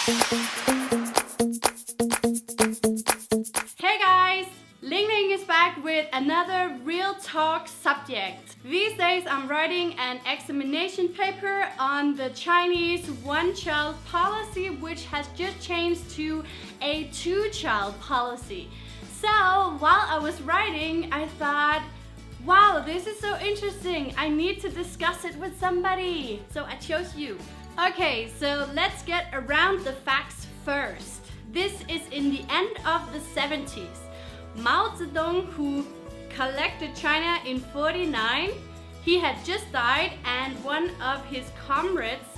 Hey guys! Lingling is back with another real talk subject. These days I'm writing an examination paper on the Chinese one-child policy, which has just changed to a two-child policy. So while I was writing, I thought, wow, this is so interesting. I need to discuss it with somebody. So I chose you. Okay, so let's get around the facts first. This is in the end of the 70s. Mao Zedong, who collected China in 49, he had just died, and one of his comrades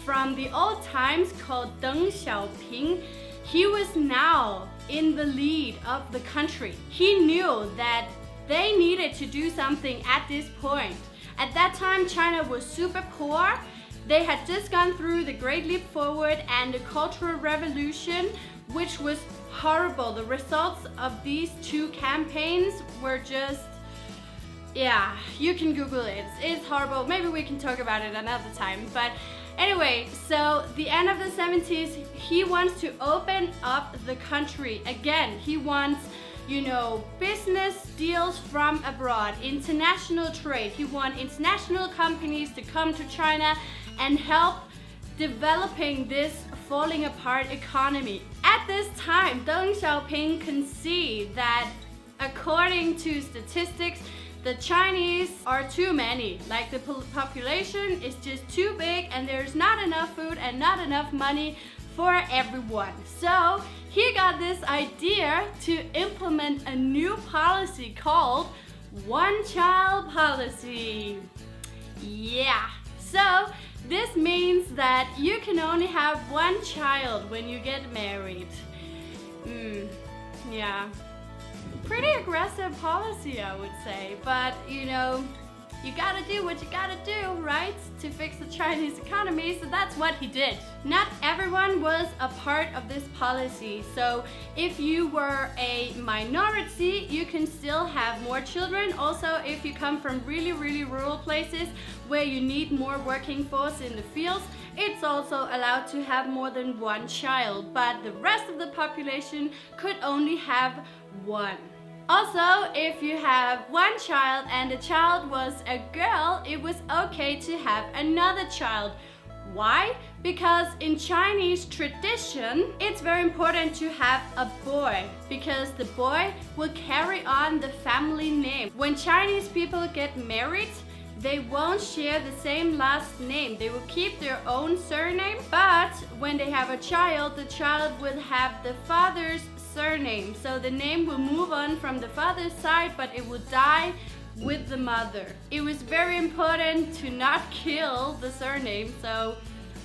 from the old times called Deng Xiaoping, he was now in the lead of the country. He knew that they needed to do something at this point. At that time, China was super poor. They had just gone through the Great Leap Forward and the Cultural Revolution, which was horrible. The results of these two campaigns were just, yeah, you can Google it. It's horrible. Maybe we can talk about it another time. But anyway, so the end of the 70s, he wants to open up the country again. He wants, business deals from abroad, international trade. He wants international companies to come to China and help developing this falling apart economy. At this time, Deng Xiaoping can see that according to statistics, the Chinese are too many. Like, the population is just too big and there's not enough food and not enough money for everyone. So he got this idea to implement a new policy called one-child policy. Yeah, so this means that you can only have one child when you get married. Yeah, pretty aggressive policy, I would say, but you gotta do what you gotta do, right? To fix the Chinese economy, so that's what he did. Not everyone was a part of this policy, so if you were a minority, you can still have more children. Also, if you come from really, really rural places where you need more working force in the fields, it's also allowed to have more than one child, but the rest of the population could only have one. Also, if you have one child and the child was a girl, it was okay to have another child. Why? Because in Chinese tradition, it's very important to have a boy, because the boy will carry on the family name. When Chinese people get married, they won't share the same last name. They will keep their own surname, but when they have a child, the child will have the father's surname. So the name will move on from the father's side, but it will die with the mother. It was very important to not kill the surname, so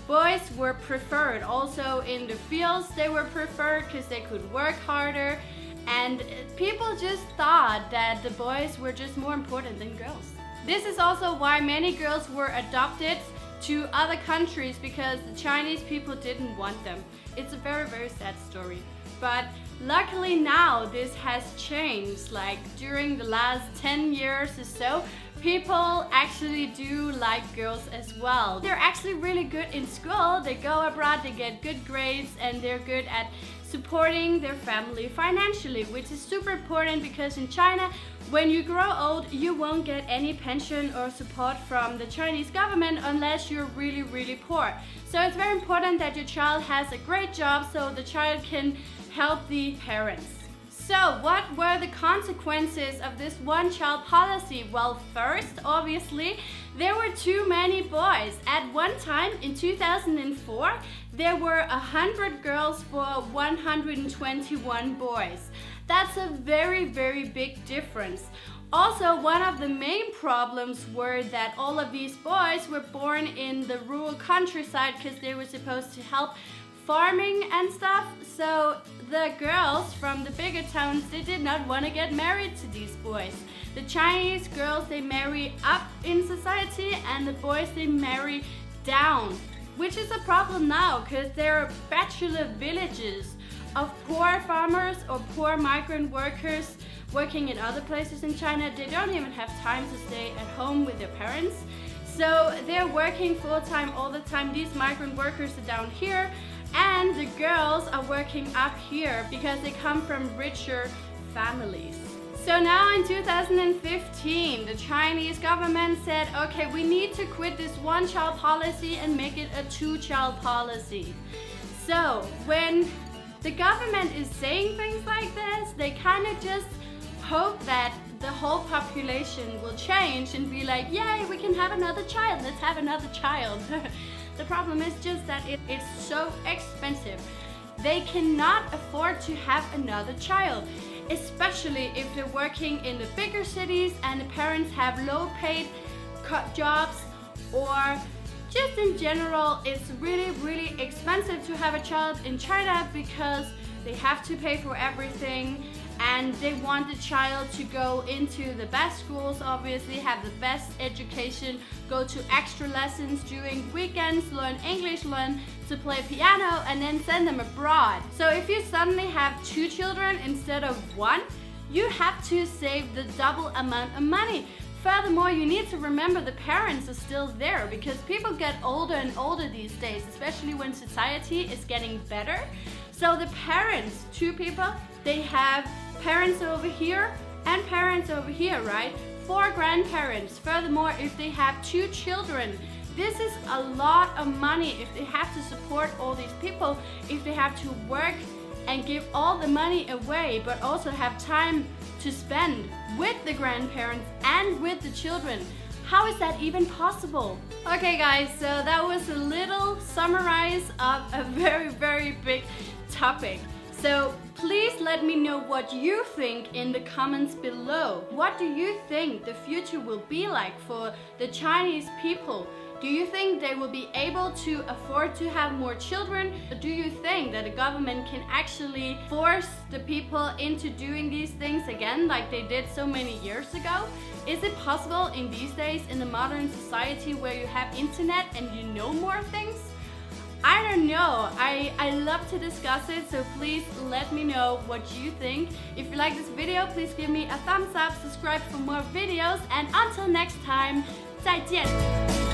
boys were preferred. Also in the fields, they were preferred because they could work harder, and people just thought that the boys were just more important than girls. This is also why many girls were adopted to other countries, because the Chinese people didn't want them. It's a very, very sad story. But luckily now this has changed. Like, during the last 10 years or so, people actually do like girls as well. They're actually really good in school. They go abroad, they get good grades, and they're good at supporting their family financially, which is super important, because in China, when you grow old, you won't get any pension or support from the Chinese government unless you're really, really poor. So it's very important that your child has a great job so the child can help the parents. So what were the consequences of this one-child policy? Well, first, obviously, there were too many boys. At one time, in 2004, there were 100 girls for 121 boys. That's a very, very big difference. Also, one of the main problems were that all of these boys were born in the rural countryside because they were supposed to help farming and stuff. So the girls from the bigger towns, they did not want to get married to these boys. The Chinese girls, they marry up in society, and the boys, they marry down, which is a problem now because there are bachelor villages of poor farmers or poor migrant workers working in other places in China. They don't even have time to stay at home with their parents. So they're working full-time all the time. These migrant workers are down here and the girls are working up here because they come from richer families. So now in 2015, the Chinese government said, okay, we need to quit this one-child policy and make it a two-child policy. So when the government is saying things like this, they kind of just hope that the whole population will change and be like, yay, we can have another child, let's have another child. The problem is just that it's so expensive. They cannot afford to have another child, especially if they're working in the bigger cities and the parents have low-paid jobs, or just in general, it's really expensive to have a child in China because they have to pay for everything and they want the child to go into the best schools, obviously, have the best education, go to extra lessons during weekends, learn English, learn to play piano, and then send them abroad. So if you suddenly have 2 children instead of 1, you have to save the double amount of money. Furthermore, you need to remember the parents are still there because people get older and older these days, especially when society is getting better. So the parents, 2 people, they have parents over here and parents over here, right? 4 grandparents. Furthermore, if they have 2 children, this is a lot of money if they have to support all these people, if they have to work and give all the money away, but also have time to spend with the grandparents and with the children. How is that even possible? Okay guys, so that was a little summarize of a very big topic. So please let me know what you think in the comments below. What do you think the future will be like for the Chinese people? Do you think they will be able to afford to have more children? Or do you think that the government can actually force the people into doing these things again like they did so many years ago? Is it possible in these days in the modern society where you have internet and you know more things? I don't know. I love to discuss it, so please let me know what you think. If you like this video, please give me a thumbs up, subscribe for more videos, and until next time, 再见!